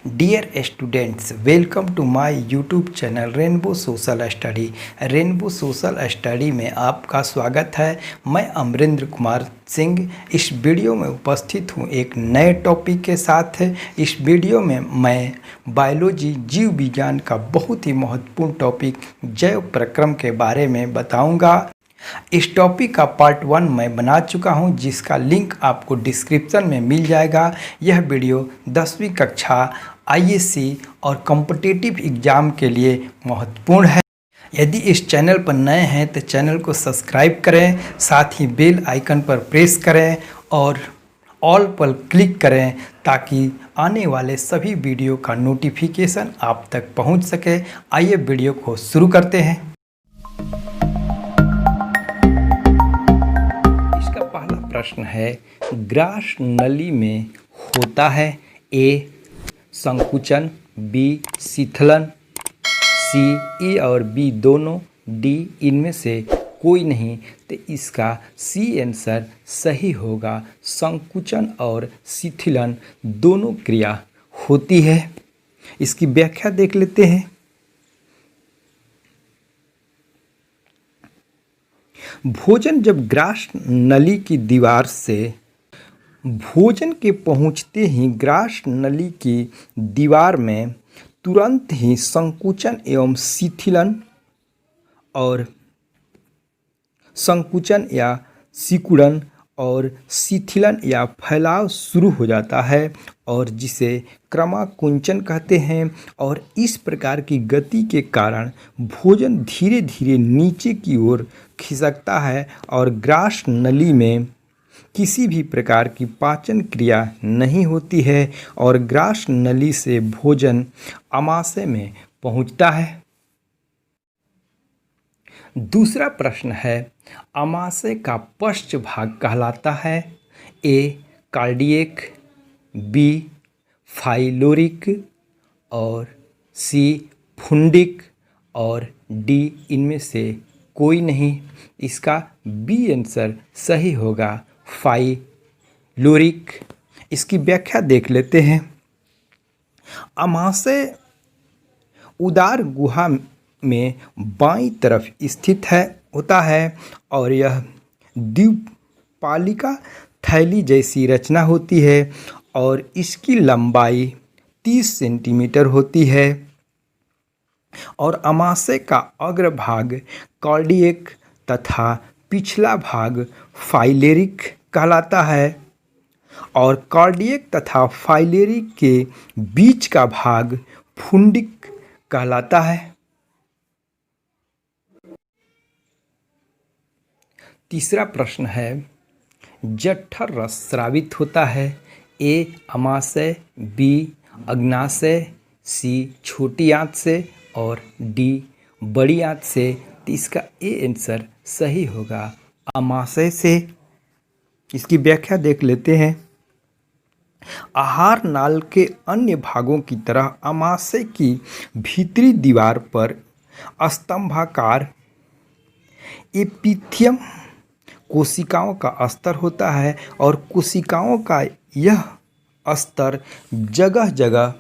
Dear students, welcome to my YouTube channel rainbow social study. Rainbow social study में आपका स्वागत है। मैं अमरेंद्र कुमार सिंह इस वीडियो में उपस्थित हूँ एक नए टॉपिक के साथ। इस वीडियो में मैं बायोलॉजी जीव विज्ञान का बहुत ही महत्वपूर्ण टॉपिक जैव प्रक्रम के बारे में बताऊँगा। इस टॉपिक का पार्ट 1 मैं बना चुका हूं, जिसका लिंक आपको डिस्क्रिप्शन में मिल जाएगा। यह वीडियो 10वीं कक्षा आईएससी और कॉम्पिटिटिव एग्ज़ाम के लिए महत्वपूर्ण है। यदि इस चैनल पर नए हैं तो चैनल को सब्सक्राइब करें, साथ ही बेल आइकन पर प्रेस करें और ऑल पर क्लिक करें ताकि आने वाले सभी वीडियो का नोटिफिकेशन आप तक पहुंच सके। आइए वीडियो को शुरू करते हैं। प्रश्न है, ग्रास नली में होता है ए संकुचन, बी शिथिलन, सी ई और बी दोनों, डी इनमें से कोई नहीं। तो इसका सी आंसर सही होगा। संकुचन और शिथिलन दोनों क्रिया होती है। इसकी व्याख्या देख लेते हैं। भोजन जब ग्रास नली की दीवार से भोजन के पहुंचते ही ग्रास नली की दीवार में तुरंत ही संकुचन एवं शिथिलन और संकुचन या सिकुड़न और शिथिलन या फैलाव शुरू हो जाता है और जिसे क्रमाकुंचन कहते हैं। और इस प्रकार की गति के कारण भोजन धीरे धीरे नीचे की ओर खिसकता है और ग्रास नली में किसी भी प्रकार की पाचन क्रिया नहीं होती है और ग्रास नली से भोजन आमाशय में पहुंचता है। दूसरा प्रश्न है, आमाशय का पश्च भाग कहलाता है ए कार्डियक, बी फाइलोरिक और सी फुंडिक और डी इनमें से कोई नहीं। इसका बी आंसर सही होगा, फाइलोरिक। इसकी व्याख्या देख लेते हैं। आमाशय उदार गुहा में बाईं तरफ स्थित होता है और यह द्विपालिका थैली जैसी रचना होती है और इसकी लंबाई 30 सेंटीमीटर होती है और आमाशय का अग्रभाग कार्डियक तथा पिछला भाग फाइलेरिक कहलाता है और कार्डियक तथा फाइलेरिक के बीच का भाग फुंडिक कहलाता है। तीसरा प्रश्न है, जठर रस स्रावित होता है ए आमाशय, बी अग्नाशय, सी छोटी आंत से और डी बड़ी आंत से। तो इसका ए आंसर सही होगा, आमाशय से। इसकी व्याख्या देख लेते हैं। आहार नाल के अन्य भागों की तरह आमाशय की भीतरी दीवार पर स्तंभाकार एपिथीलियम कोशिकाओं का स्तर होता है और कोशिकाओं का यह स्तर जगह जगह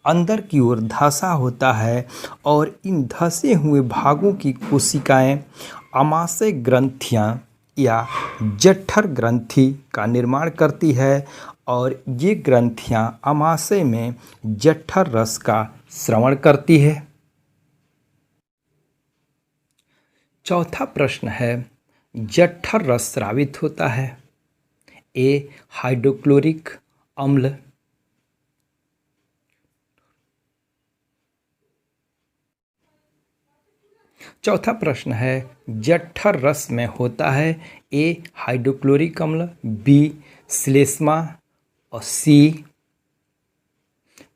अंदर की ओर धंसा होता है और इन धंसे हुए भागों की कोशिकाएं आमाशय ग्रंथियां या जठर ग्रंथि का निर्माण करती है और ये ग्रंथियां आमाशय में जठर रस का स्रवण करती है। चौथा प्रश्न है, जठर रस स्रावित होता है ए हाइड्रोक्लोरिक अम्ल, चौथा प्रश्न है, जठर रस में होता है ए हाइड्रोक्लोरिक अम्ल, बी श्लेष्मा और सी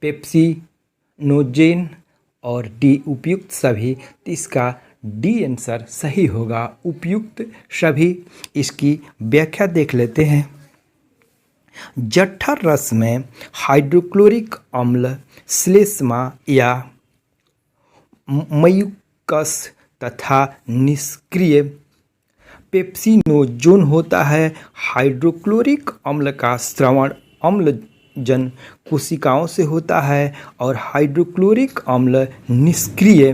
पेप्सिनोजेन और डी उपयुक्त सभी। तो इसका डी आंसर सही होगा, उपयुक्त सभी। इसकी व्याख्या देख लेते हैं। जठर रस में हाइड्रोक्लोरिक अम्ल, श्लेष्मा या म्यूकस तथा निष्क्रिय पेप्सिनोजोन होता है। हाइड्रोक्लोरिक अम्ल का स्रवण अम्ल जन कोशिकाओं से होता है और हाइड्रोक्लोरिक अम्ल निष्क्रिय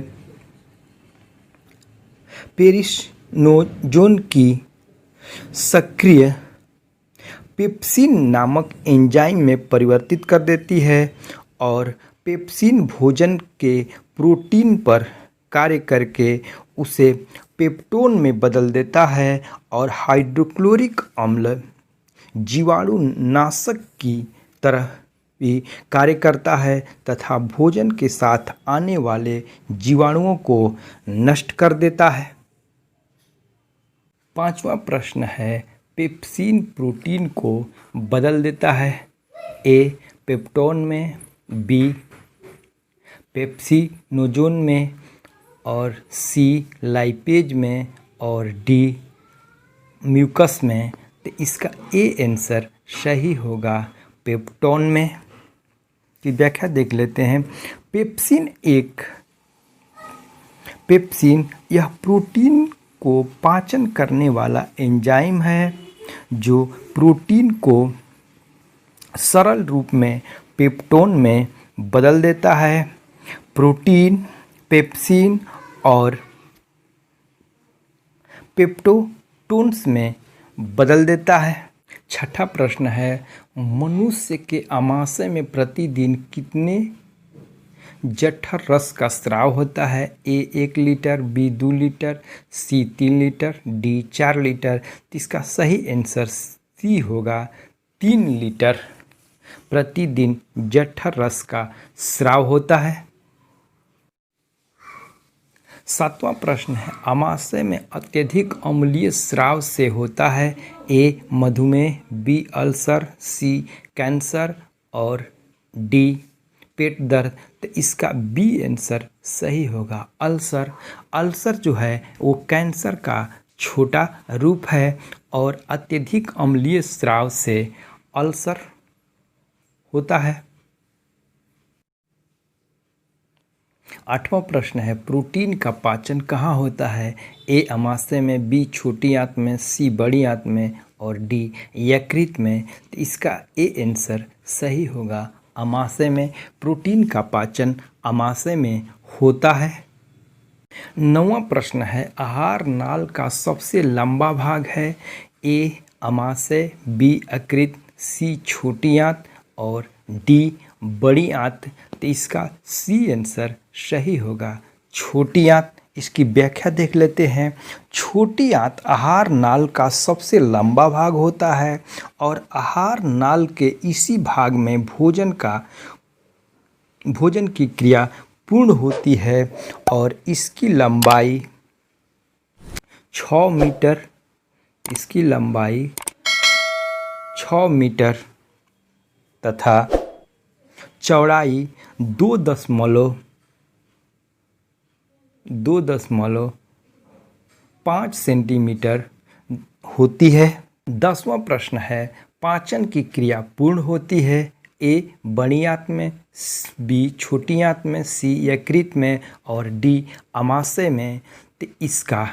पेरिनोजोन की सक्रिय पेप्सिन नामक एंजाइम में परिवर्तित कर देती है और पेप्सिन भोजन के प्रोटीन पर कार्य करके उसे पेप्टोन में बदल देता है और हाइड्रोक्लोरिक अम्ल जीवाणु नाशक की तरह भी कार्य करता है तथा भोजन के साथ आने वाले जीवाणुओं को नष्ट कर देता है। पांचवा प्रश्न है, पेप्सिन प्रोटीन को बदल देता है। ए पेप्टोन में, बी पेप्सिनोजोन में और सी लाइपेज में और डी म्यूकस में। तो इसका ए आंसर सही होगा पेप्टोन में। की व्याख्या देख लेते हैं। पेप्सिन यह प्रोटीन को पाचन करने वाला एंजाइम है जो प्रोटीन को सरल रूप में पेप्टोन में बदल देता है। प्रोटीन पेप्सिन और पेप्टोन्स में बदल देता है। छठा प्रश्न है, मनुष्य के आमाशय में प्रतिदिन कितने जठर रस का स्राव होता है? ए 1 लीटर, बी 2 लीटर, सी 3 लीटर, डी 4 लीटर। तो इसका सही आंसर सी होगा 3 लीटर प्रतिदिन जठर रस का स्राव होता है। सातवां प्रश्न है, आमाशय में अत्यधिक अम्लीय स्राव से होता है। ए मधुमेह, बी अल्सर, सी कैंसर और डी पेट दर्द। तो इसका बी आंसर सही होगा अल्सर। अल्सर जो है वो कैंसर का छोटा रूप है और अत्यधिक अम्लीय स्राव से अल्सर होता है। आठवां प्रश्न है, प्रोटीन का पाचन कहाँ होता है? ए आमाशय में, बी छोटी आंत में, सी बड़ी आंत में और डी यकृत में। तो इसका ए आंसर सही होगा आमाशय में। प्रोटीन का पाचन आमाशय में होता है। नौवां प्रश्न है, आहार नाल का सबसे लंबा भाग है। ए आमाशय, बी यकृत, सी छोटी आंत और डी बड़ी आंत। तो इसका सी आंसर सही होगा छोटी आंत। इसकी व्याख्या देख लेते हैं। छोटी आंत आहार नाल का सबसे लंबा भाग होता है और आहार नाल के इसी भाग में भोजन की क्रिया पूर्ण होती है और इसकी लंबाई 6 मीटर तथा चौड़ाई 2.5 सेंटीमीटर होती है। 10वां प्रश्न है, पाचन की क्रिया पूर्ण होती है। ए बड़ी आंत में, बी छोटी आंत में, सी यकृत में और डी आमाशय में। तो इसका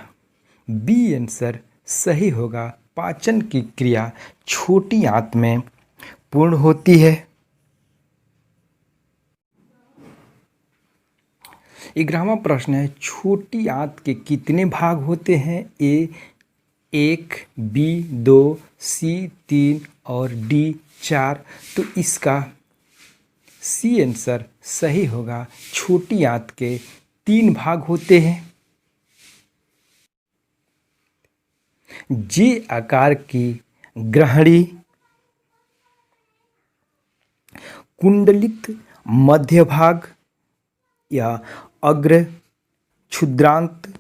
बी आंसर सही होगा पाचन की क्रिया छोटी आंत में पूर्ण होती है। 11वां प्रश्न है, छोटी आंत के कितने भाग होते हैं? ए 1, बी 2, सी 3 और डी 4। तो इसका सी आंसर सही होगा छोटी आंत के 3 भाग होते हैं। जे आकार की ग्रहणी कुंडलित मध्य भाग या अग्र क्षुद्रांत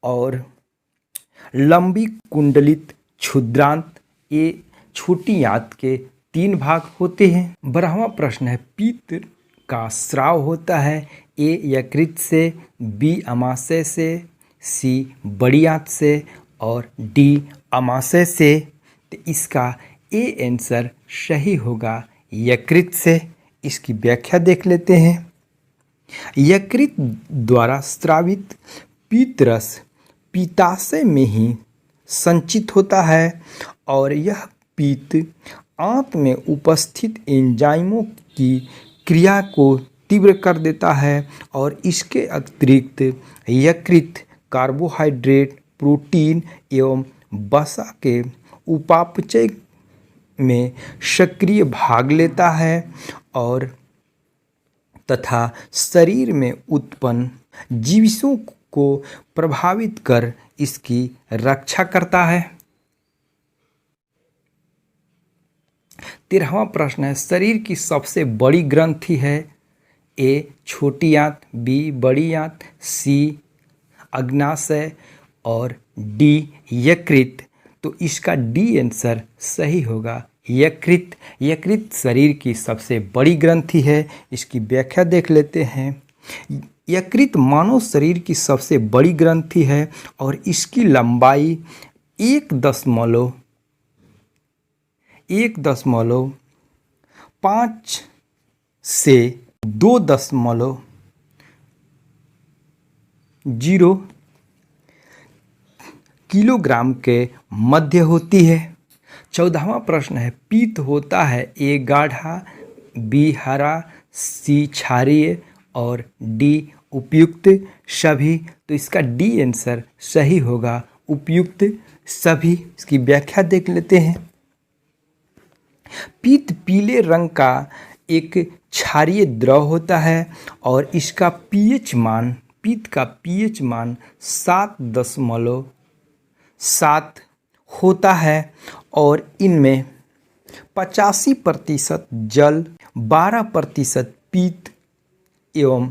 और लंबी कुंडलित क्षुद्रांत, ये छोटी आंत के 3 भाग होते हैं। 12वां प्रश्न है, पित्त का स्राव होता है। ए यकृत से, बी आमाशय से, सी बड़ी आंत से और डी आमाशय से। तो इसका ए आंसर सही होगा यकृत से। इसकी व्याख्या देख लेते हैं। यकृत द्वारा स्रावित पित्तरस पित्ताशय में ही संचित होता है और यह पित्त आंत में उपस्थित एंजाइमों की क्रिया को तीव्र कर देता है और इसके अतिरिक्त यकृत कार्बोहाइड्रेट, प्रोटीन एवं वसा के उपापचय में सक्रिय भाग लेता है और तथा शरीर में उत्पन्न जीवाणुओं को प्रभावित कर इसकी रक्षा करता है। 13वां प्रश्न है, शरीर की सबसे बड़ी ग्रंथि है? ए छोटी आंत, बी बड़ी आंत, सी अग्नाशय और डी यकृत। तो इसका डी आंसर सही होगा, यकृत। यकृत शरीर की सबसे बड़ी ग्रंथि है। इसकी व्याख्या देख लेते हैं। यकृत मानव शरीर की सबसे बड़ी ग्रंथि है और इसकी लंबाई 1.5 से 2.0 किलोग्राम के मध्य होती है। 14वां प्रश्न है, पीत होता है? ए गाढ़ा, बी हरा, सी क्षारीय और डी उपयुक्त सभी। तो इसका डी आंसर सही होगा, उपयुक्त सभी। इसकी व्याख्या देख लेते हैं। पीत पीले रंग का एक क्षारीय द्रव होता है और इसका पीत का पीएच मान 7.7 होता है और इनमें 85% जल, 12% पीत एवं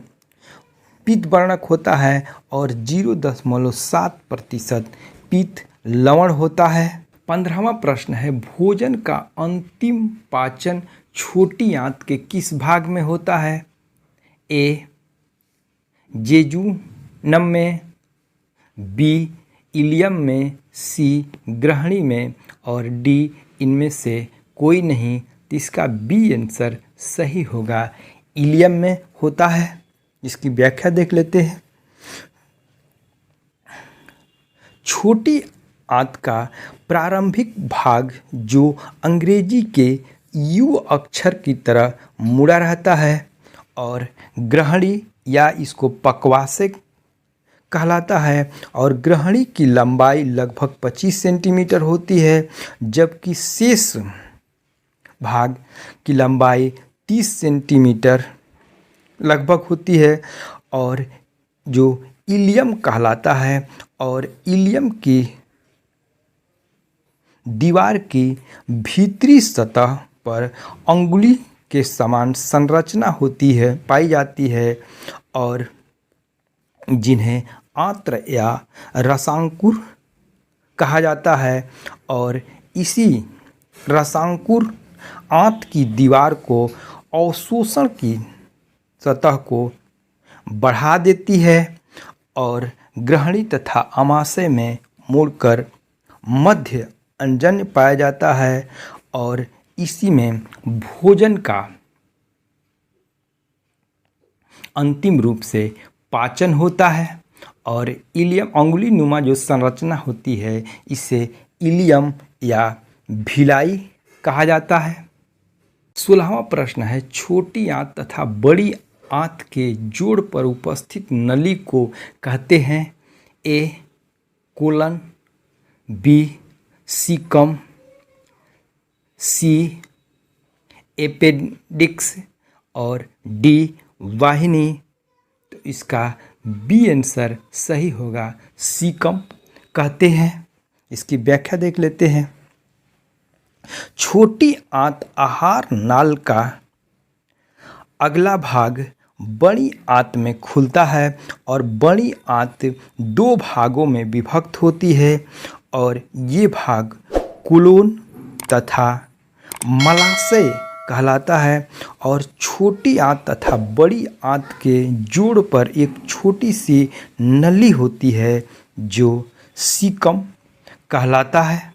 पीत वर्णक होता है और 0.7% पीत लवण होता है। 15वां प्रश्न है, भोजन का अंतिम पाचन छोटी आंत के किस भाग में होता है? ए जेजुनम में, बी इलियम में, सी ग्रहणी में और डी इनमें से कोई नहीं। तो इसका बी आंसर सही होगा, इलियम में होता है। इसकी व्याख्या देख लेते हैं। छोटी आंत का प्रारंभिक भाग जो अंग्रेजी के यू अक्षर की तरह मुड़ा रहता है और ग्रहणी या इसको पक्वासे कहलाता है और ग्रहणी की लंबाई लगभग 25 सेंटीमीटर होती है, जबकि शेष भाग की लंबाई 30 सेंटीमीटर लगभग होती है और जो इलियम कहलाता है और इलियम की दीवार की भीतरी सतह पर अंगुली के समान संरचना होती है, पाई जाती है और जिन्हें आंत्र या रसांकुर कहा जाता है और इसी रसांकुर आंत की दीवार को अवशोषण की सतह को बढ़ा देती है और ग्रहणी तथा आमाशय में मुड़कर मध्य अंजन पाया जाता है और इसी में भोजन का अंतिम रूप से पाचन होता है और इलियम अंगुली नुमा जो संरचना होती है इसे इलियम या भिलाई कहा जाता है। 16वां प्रश्न है, छोटी आंत तथा बड़ी आंत के जोड़ पर उपस्थित नली को कहते हैं? ए कोलन, बी सीकम, सी एपेंडिक्स और डी वाहिनी। तो इसका बी आंसर सही होगा, सीकम कहते हैं। इसकी व्याख्या देख लेते हैं। छोटी आंत आहार नाल का अगला भाग बड़ी आंत में खुलता है और बड़ी आंत 2 भागों में विभक्त होती है और ये भाग कोलोन तथा मलाशय कहलाता है और छोटी आंत तथा बड़ी आंत के जोड़ पर एक छोटी सी नली होती है जो सीकम कहलाता है।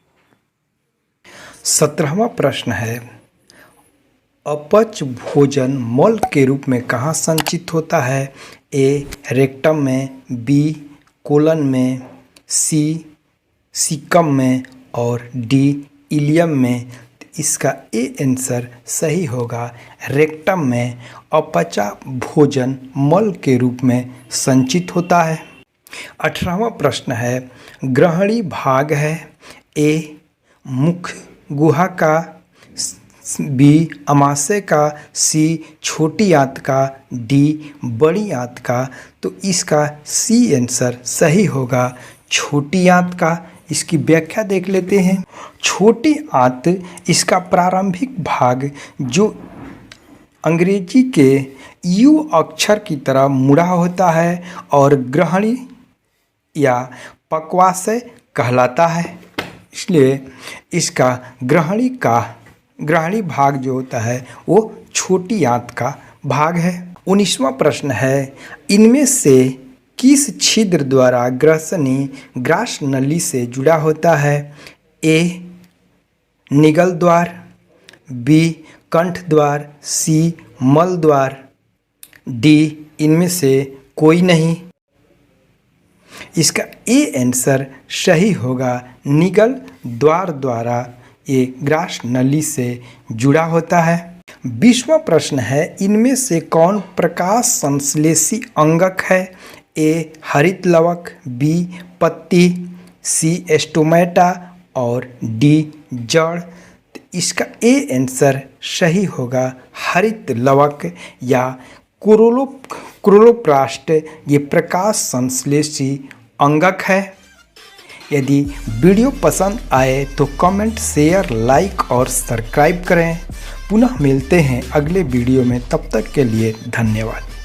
17वां प्रश्न है, अपच भोजन मल के रूप में कहाँ संचित होता है? ए रेक्टम में, बी कोलन में, सी सीकम में और डी इलियम में। इसका ए आंसर सही होगा। रेक्टम में अपचा भोजन मल के रूप में संचित होता है। 18वां प्रश्न है, ग्रहणी भाग है ए मुख गुहा का, बी अमाशय का, सी छोटी आंत का, डी बड़ी आंत का। तो इसका सी आंसर सही होगा, छोटी आंत का। इसकी व्याख्या देख लेते हैं। छोटी आंत इसका प्रारंभिक भाग जो अंग्रेजी के यू अक्षर की तरह मुड़ा होता है और ग्रहणी या पक्वाशय कहलाता है, इसलिए इसका ग्रहणी भाग जो होता है वो छोटी आंत का भाग है। 19वां प्रश्न है, इनमें से किस छिद्र द्वारा ग्रसनी ग्रास नली से जुड़ा होता है? ए निगल द्वार, बी कंठ द्वार, सी मल द्वार, डी इनमें से कोई नहीं। इसका ए आंसर सही होगा, निगल द्वार द्वारा ये ग्रास नली से जुड़ा होता है। 20वां प्रश्न है, इनमें से कौन प्रकाश संश्लेषी अंगक है? ए हरित लवक, बी पत्ती, सी स्टोमेटा और डी जड़। तो इसका ए आंसर सही होगा, हरित लवक या क्लोरोप्लास्ट ये प्रकाश संश्लेषी अंगक है। यदि वीडियो पसंद आए तो कमेंट, शेयर, लाइक और सब्सक्राइब करें। पुनः मिलते हैं अगले वीडियो में, तब तक के लिए धन्यवाद।